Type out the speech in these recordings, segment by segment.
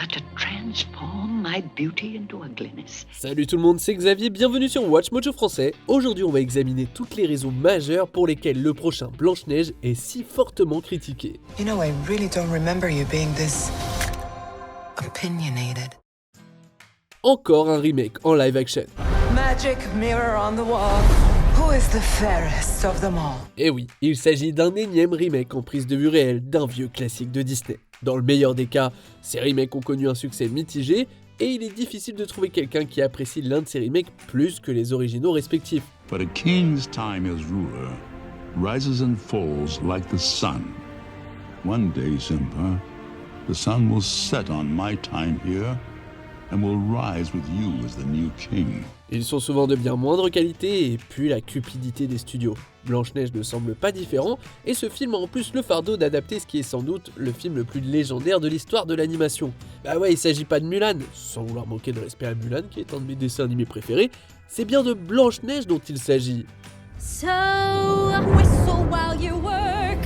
to transform my beauty into ugliness. Salut tout le monde, c'est Xavier, bienvenue sur Watch Mojo Français. Aujourd'hui on va examiner toutes les raisons majeures pour lesquelles le prochain Blanche-Neige est si fortement critiqué. You know, I really don't remember you being this opinionated. Encore un remake en live action. Magic mirror on the wall. Who is the fairest of them all? Et oui, il s'agit d'un énième remake en prise de vue réelle d'un vieux classique de Disney. Dans le meilleur des cas, ces remakes ont connu un succès mitigé et il est difficile de trouver quelqu'un qui apprécie l'un de ces remakes plus que les originaux respectifs. But a king's time as ruler rises and falls like the sun. One day, Simba, the sun will set on my time here and will rise with you as the new king. Ils sont souvent de bien moindre qualité et puent la cupidité des studios. Blanche-Neige ne semble pas différent et ce film a en plus le fardeau d'adapter ce qui est sans doute le film le plus légendaire de l'histoire de l'animation. Bah ouais, il s'agit pas de Mulan, sans vouloir manquer de respect à Mulan qui est un de mes dessins animés préférés, c'est bien de Blanche-Neige dont il s'agit. So whistle while you work.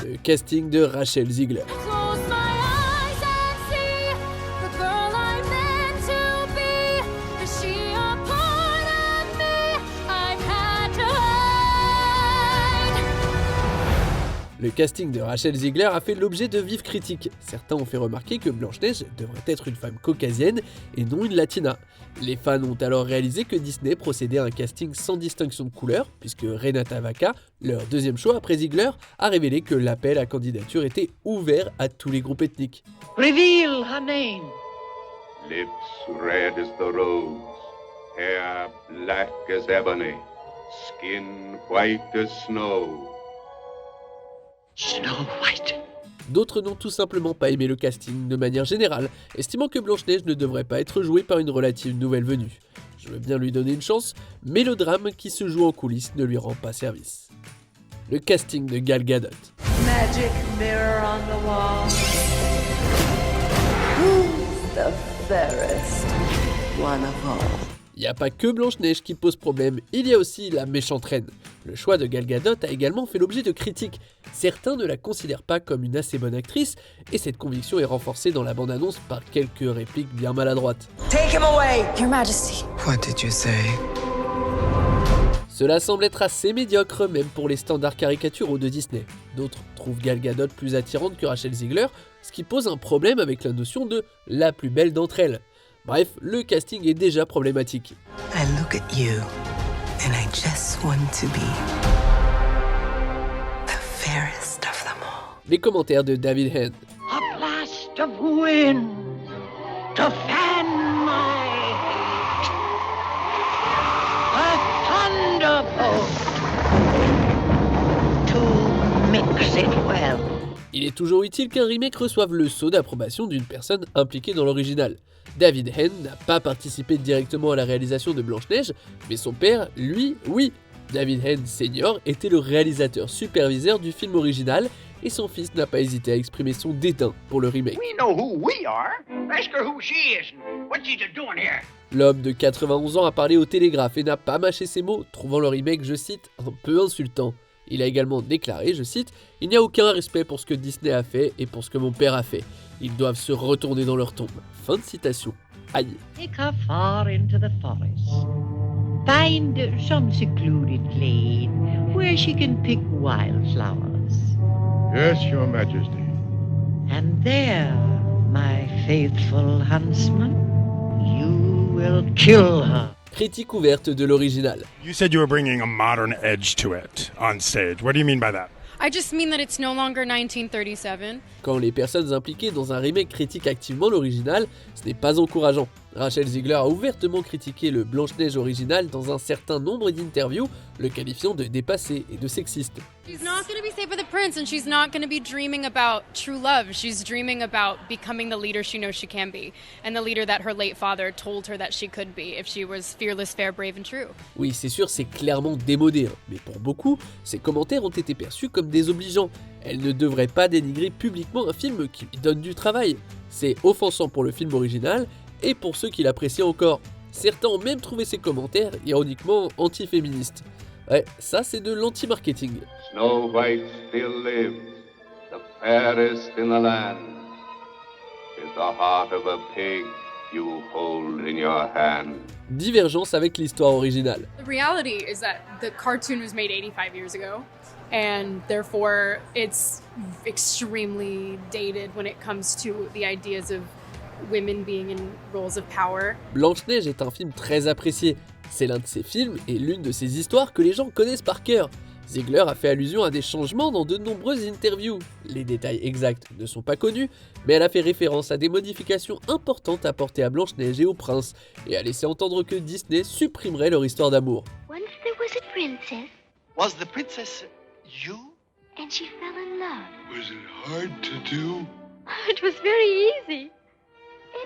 Le casting de Rachel Ziegler. Close my eyes and see the girl I'm meant to be. Is she a part of me? I've had to hide. Le casting de Rachel Ziegler a fait l'objet de vives critiques. Certains ont fait remarquer que Blanche-Neige devrait être une femme caucasienne et non une latina. Les fans ont alors réalisé que Disney procédait à un casting sans distinction de couleur, puisque Renata Vaca, leur deuxième choix après Ziegler, a révélé que l'appel à candidature était ouvert à tous les groupes ethniques. Reveal her name. Lips red as the rose, hair black as ebony, skin white as snow. Snow White. D'autres n'ont tout simplement pas aimé le casting de manière générale, estimant que Blanche-Neige ne devrait pas être jouée par une relative nouvelle venue. Je veux bien lui donner une chance, mais le drame qui se joue en coulisses ne lui rend pas service. Le casting de Gal Gadot. Magic mirror on the wall. Who's the fairest one of all? Il n'y a pas que Blanche-Neige qui pose problème, il y a aussi la méchante reine. Le choix de Gal Gadot a également fait l'objet de critiques. Certains ne la considèrent pas comme une assez bonne actrice, et cette conviction est renforcée dans la bande-annonce par quelques répliques bien maladroites. Take him away! Your Majesty. What did you say? Cela semble être assez médiocre, même pour les standards caricaturaux de Disney. D'autres trouvent Gal Gadot plus attirante que Rachel Ziegler, ce qui pose un problème avec la notion de « la plus belle d'entre elles ». Bref, le casting est déjà problématique. I look at you and I just want to be the fairest of them all. Les commentaires de David Henn. A blast of wind to fan my hate. A thunderbolt to mix it well. Il est toujours utile qu'un remake reçoive le sceau d'approbation d'une personne impliquée dans l'original. David Henn n'a pas participé directement à la réalisation de Blanche-Neige, mais son père, lui, oui. David Henn Senior était le réalisateur superviseur du film original et son fils n'a pas hésité à exprimer son dédain pour le remake. We know who we are. Ask her who she is and what she's doing here. L'homme de 91 ans a parlé au Télégraphe et n'a pas mâché ses mots, trouvant le remake, je cite, un peu insultant. Il a également déclaré, je cite, « Il n'y a aucun respect pour ce que Disney a fait et pour ce que mon père a fait. Ils doivent se retourner dans leur tombe. » Fin de citation. Aïe. Take her far into the forest. Find some secluded glade where she can pick wildflowers. Yes, Your Majesty. And there, my faithful huntsman, you will kill her. Critique ouverte de l'original. You said you were bringing a modern edge to it on stage. What do you mean by that? I just mean that it's no longer 1937. Quand les personnes impliquées dans un remake critiquent activement l'original, ce n'est pas encourageant. Rachel Ziegler a ouvertement critiqué le Blanche-Neige original dans un certain nombre d'interviews, le qualifiant de dépassé et de sexiste. She's not going to be saved by the prince, and she's not going to be dreaming about true love. She's dreaming about becoming the leader she knows she can be, and the leader that her late father told her that she could be if she was fearless, fair, brave, and true. Oui, c'est sûr, c'est clairement démodé, mais pour beaucoup, ces commentaires ont été perçus comme désobligeants. Elle ne devrait pas dénigrer publiquement un film qui lui donne du travail. C'est offensant pour le film original et pour ceux qui l'apprécient encore. Certains ont même trouvé ces commentaires ironiquement anti-féministes. Ouais, ça c'est de l'anti-marketing. Snow White still lives, the fairest in the land is the heart of a pig you hold in your hand. Divergence avec l'histoire originale. The reality is that the cartoon was made 85 years ago, and therefore it's extremely dated when it comes to the ideas of women being in roles of power. Blanche-Neige est un film très apprécié. C'est l'un de ces films et l'une de ces histoires que les gens connaissent par cœur. Ziegler a fait allusion à des changements dans de nombreuses interviews. Les détails exacts ne sont pas connus, mais elle a fait référence à des modifications importantes apportées à Blanche-Neige et au prince, et a laissé entendre que Disney supprimerait leur histoire d'amour. Once there was a princess, Was the princess you? and she fell in love. Was it hard to do? It was very easy.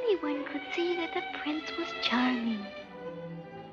Anyone could see that the prince was charming.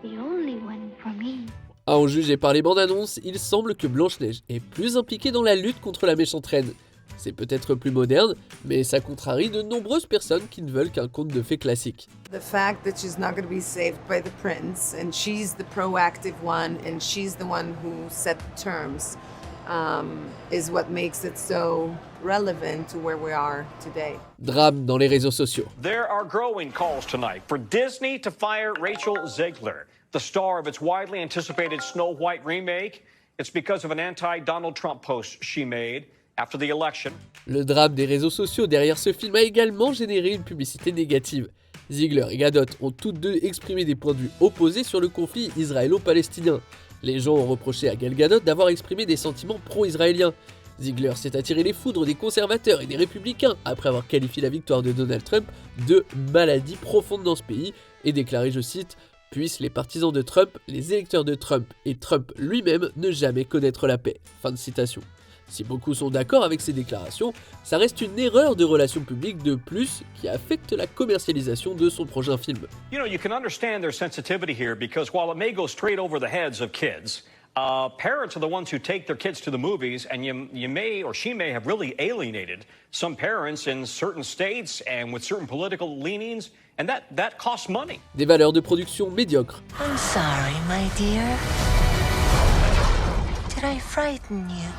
The only one for me. À en juger par les bandes annonces, il semble que Blanche-Neige est plus impliquée dans la lutte contre la méchante reine. C'est peut-être plus moderne, mais ça contrarie de nombreuses personnes qui ne veulent qu'un conte de fées classique. The fact that she's not going to be saved by the prince, and she's the proactive one, and she's the one who set the terms, is what makes it so relevant to where we are today. Drame dans les réseaux sociaux. There are growing calls tonight for Disney to fire Rachel Zegler, the star of its widely anticipated Snow White remake. It's because of an anti-Donald Trump post she made after the election. Le drame des réseaux sociaux derrière ce film a également généré une publicité négative. Ziegler et Gadot ont toutes deux exprimé des points de vue opposés sur le conflit israélo-palestinien. Les gens ont reproché à Gal Gadot d'avoir exprimé des sentiments pro-israéliens. Ziegler s'est attiré les foudres des conservateurs et des républicains après avoir qualifié la victoire de Donald Trump de maladie profonde dans ce pays et déclaré, je cite, « Puissent les partisans de Trump, les électeurs de Trump et Trump lui-même ne jamais connaître la paix ». Fin de citation. Si beaucoup sont d'accord avec ces déclarations, ça reste une erreur de relations publiques de plus qui affecte la commercialisation de son prochain film. You know, you can understand their sensitivity here because while it may go straight over the heads of kids, parents are the ones who take their kids to the movies, and you may or she may have really alienated some parents in certain states and with certain political leanings, and that costs money. Des valeurs de production médiocres. I'm sorry, my dear. Did I frighten you?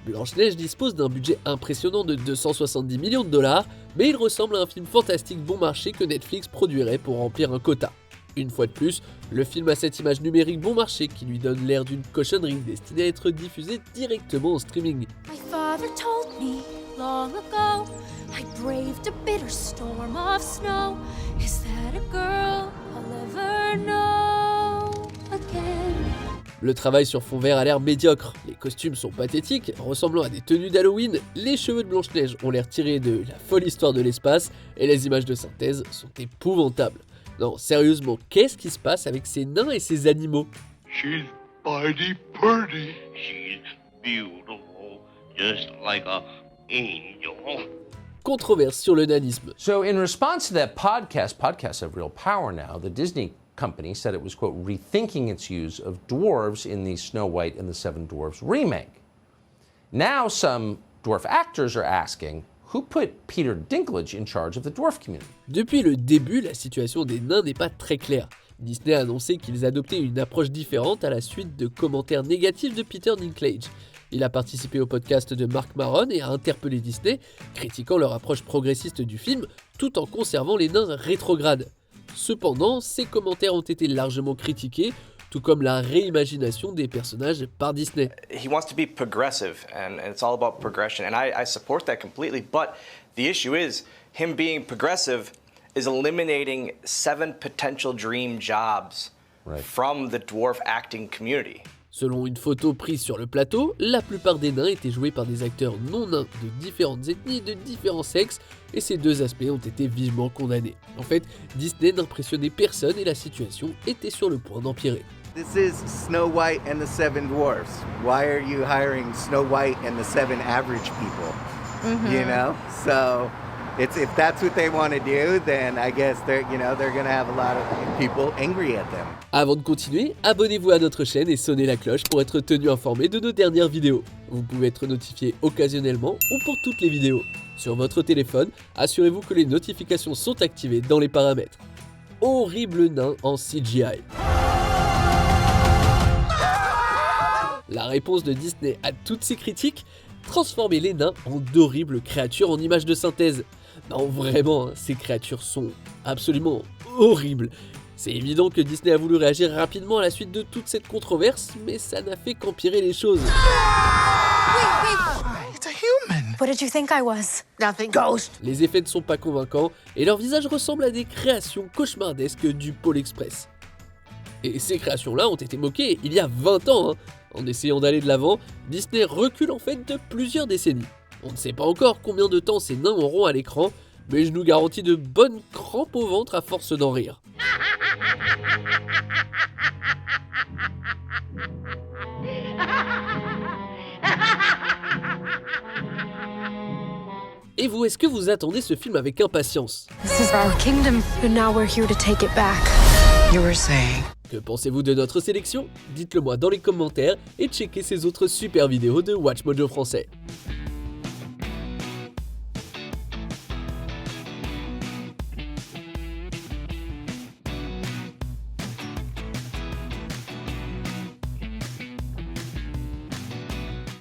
Blanche-Neige dispose d'un budget impressionnant de 270 millions de dollars, mais il ressemble à un film fantastique bon marché que Netflix produirait pour remplir un quota. Une fois de plus, le film a cette image numérique bon marché qui lui donne l'air d'une cochonnerie destinée à être diffusée directement en streaming. My father told me long ago I braved a bitter storm of snow. Is that a girl I'll ever know again? Le travail sur fond vert a l'air médiocre, les costumes sont pathétiques, ressemblant à des tenues d'Halloween, les cheveux de Blanche-Neige ont l'air tirés de La folle histoire de l'espace, et les images de synthèse sont épouvantables. Non, sérieusement, qu'est-ce qui se passe avec ces nains et ces animaux? She's mighty pretty. She's beautiful, just like a angel. Controverse sur le nanisme. So in response to that podcasts have real power now. The Disney company said it was, quote, rethinking its use of dwarves in the Snow White and the Seven Dwarfs remake. Now some dwarf actors are asking, who put Peter Dinklage in charge of the dwarf community? Depuis le début, la situation des nains n'est pas très claire. Disney a annoncé qu'ils adoptaient une approche différente à la suite de commentaires négatifs de Peter Dinklage. Il a participé au podcast de Marc Maron et a interpellé Disney, critiquant leur approche progressiste du film, tout en conservant les nains rétrogrades. Cependant, ces commentaires ont été largement critiqués, tout comme la réimagination des personnages par Disney. He wants to be progressive, and it's all about progression, and I support that completely, but the issue is, him being progressive is eliminating 7 potential dream jobs from the dwarf acting community. Selon une photo prise sur le plateau, la plupart des nains étaient joués par des acteurs non nains de différentes ethnies et de différents sexes, et ces deux aspects ont été vivement condamnés. En fait, Disney n'impressionnait personne et la situation était sur le point d'empirer. This is Snow White and the Seven Dwarfs. Why are you hiring Snow White and the 7 average people? You know? So if that's what they want to do, then I guess they're going to have a lot of people angry at them. Avant de continuer, abonnez-vous à notre chaîne et sonnez la cloche pour être tenu informé de nos dernières vidéos. Vous pouvez être notifié occasionnellement ou pour toutes les vidéos. Sur votre téléphone, assurez-vous que les notifications sont activées dans les paramètres. Horrible nain en CGI. La réponse de Disney à toutes ces critiques, transformer les nains en d'horribles créatures en images de synthèse. Non, vraiment, ces créatures sont absolument horribles. C'est évident que Disney a voulu réagir rapidement à la suite de toute cette controverse, mais ça n'a fait qu'empirer les choses. It's a human. What did you think I was? Nothing. Ghost. Les effets ne sont pas convaincants, et leurs visages ressemblent à des créations cauchemardesques du Pôle Express. Et ces créations-là ont été moquées il y a 20 ans. En essayant d'aller de l'avant, Disney recule en fait de plusieurs décennies. On ne sait pas encore combien de temps ces nains auront à l'écran, mais je nous garantis de bonnes crampes au ventre à force d'en rire. Et vous, est-ce que vous attendez ce film avec impatience? This is our kingdom, and now we're here to take it back. You were saying. Que pensez-vous de notre sélection? Dites-le moi dans les commentaires et checkez ces autres super vidéos de WatchMojo français.